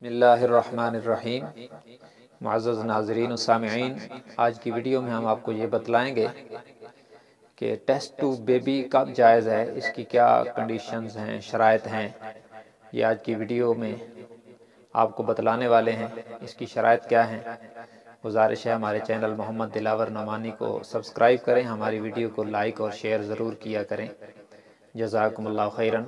بسم اللہ الرحمن الرحیم۔ معزز ناظرین و سامعین، آج کی ویڈیو میں ہم آپ کو یہ بتلائیں گے کہ ٹیسٹ ٹیوب بیبی کب جائز ہے، اس کی کیا کنڈیشنز ہیں، شرائط ہیں۔ یہ آج کی ویڈیو میں آپ کو بتلانے والے ہیں، اس کی شرائط کیا ہیں۔ گزارش ہے ہمارے چینل محمد دلاور نعمانی کو سبسکرائب کریں، ہماری ویڈیو کو لائک اور شیئر ضرور کیا کریں۔ جزاکم اللہ خیرن۔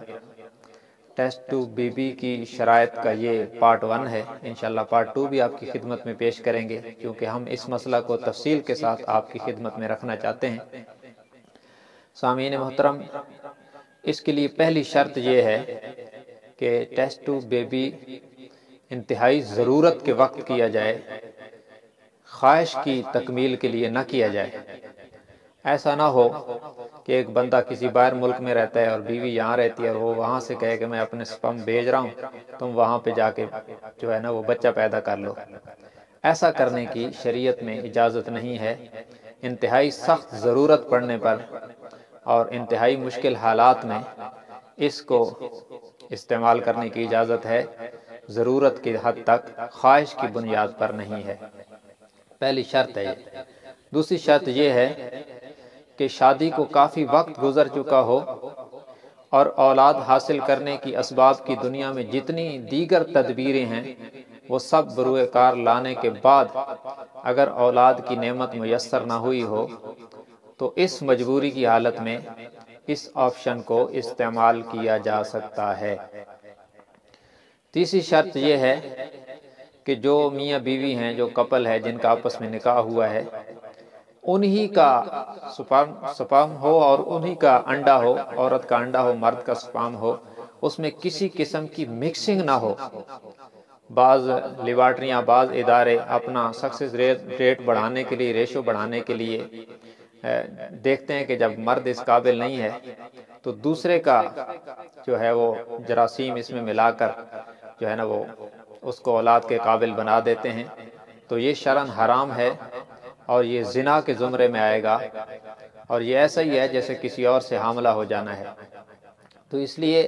ٹیسٹ ٹیوب بی بی کی شرائط کا یہ پارٹ 1 ہے، انشاءاللہ پارٹ 2 بھی آپ کی خدمت میں پیش کریں گے، کیونکہ ہم اس مسئلہ کو تفصیل کے ساتھ آپ کی خدمت میں رکھنا چاہتے ہیں۔ سامعین محترم، اس کے لیے پہلی شرط یہ ہے کہ ٹیسٹ ٹیوب بیبی انتہائی ضرورت کے وقت کیا جائے، خواہش کی تکمیل کے لیے نہ کیا جائے۔ ایسا نہ ہو کہ ایک بندہ کسی باہر ملک میں رہتا ہے اور بیوی یہاں رہتی ہے اور وہ وہاں سے کہے کہ میں اپنے سپرم بھیج رہا ہوں، تم وہاں پہ جا کے جو ہے نا وہ بچہ پیدا کر لو۔ ایسا کرنے کی شریعت میں اجازت نہیں ہے۔ انتہائی سخت ضرورت پڑنے پر اور انتہائی مشکل حالات میں اس کو استعمال کرنے کی اجازت ہے، ضرورت کی حد تک، خواہش کی بنیاد پر نہیں ہے۔ پہلی شرط ہے یہ۔ دوسری شرط یہ ہے کہ شادی کو کافی وقت گزر چکا ہو اور اولاد حاصل کرنے کی اسباب کی دنیا میں جتنی دیگر تدبیریں ہیں وہ سب بروئے کار لانے کے بعد اگر اولاد کی نعمت میسر نہ ہوئی ہو تو اس مجبوری کی حالت میں اس آپشن کو استعمال کیا جا سکتا ہے۔ تیسری شرط یہ ہے کہ جو میاں بیوی ہیں، جو کپل ہے جن کا آپس میں نکاح ہوا ہے، انہی کا سپرم ہو اور انہی کا انڈا ہو، عورت کا انڈا ہو، مرد کا سپرم ہو، اس میں کسی قسم کی مکسنگ نہ ہو۔ بعض لیبارٹریاں، بعض ادارے اپنا سکسیس ریٹ بڑھانے کے لیے، ریشو بڑھانے کے لیے دیکھتے ہیں کہ جب مرد اس قابل نہیں ہے تو دوسرے کا جو ہے وہ جراثیم اس میں ملا کر جو ہے نا وہ اس کو اولاد کے قابل بنا دیتے ہیں، تو یہ شرعاً حرام ہے اور یہ زنا کے زمرے میں آئے گا، اور یہ ایسا ہی ہے جیسے کسی اور سے حاملہ ہو جانا ہے۔ تو اس لیے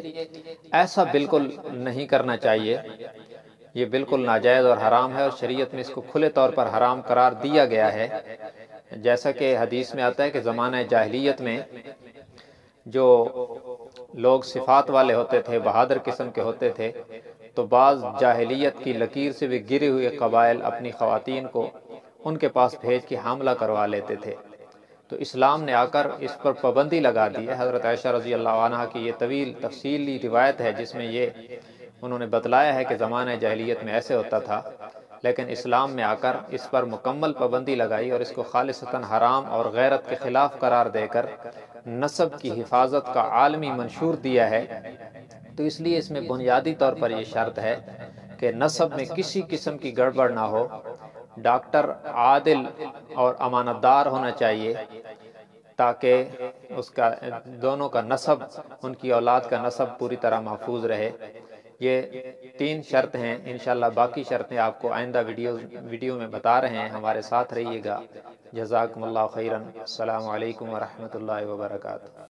ایسا بالکل نہیں کرنا چاہیے، یہ بالکل ناجائز اور حرام ہے، اور شریعت میں اس کو کھلے طور پر حرام قرار دیا گیا ہے۔ جیسا کہ حدیث میں آتا ہے کہ زمانہ جاہلیت میں جو لوگ صفات والے ہوتے تھے، بہادر قسم کے ہوتے تھے، تو بعض جاہلیت کی لکیر سے بھی گرے ہوئے قبائل اپنی خواتین کو ان کے پاس بھیج کے حاملہ کروا لیتے تھے۔ تو اسلام نے آ کر اس پر پابندی لگا دی ہے۔ حضرت عائشہ رضی اللہ عنہا کی یہ طویل تفصیلی روایت ہے جس میں یہ انہوں نے بتلایا ہے کہ زمانہ جاہلیت میں ایسے ہوتا تھا، لیکن اسلام میں آ کر اس پر مکمل پابندی لگائی اور اس کو خالصتاً حرام اور غیرت کے خلاف قرار دے کر نسب کی حفاظت کا عالمی منشور دیا ہے۔ تو اس لیے اس میں بنیادی طور پر یہ شرط ہے کہ نسب میں کسی قسم کی گڑبڑ نہ ہو، ڈاکٹر عادل اور امانت دار ہونا چاہیے تاکہ اس کا دونوں کا نسب، ان کی اولاد کا نسب پوری طرح محفوظ رہے۔ یہ 3 شرط ہیں، انشاءاللہ باقی شرطیں آپ کو آئندہ ویڈیو میں بتا رہے ہیں، ہمارے ساتھ رہیے گا۔ جزاکم اللہ خیرن۔ السلام علیکم ورحمۃ اللہ وبرکاتہ۔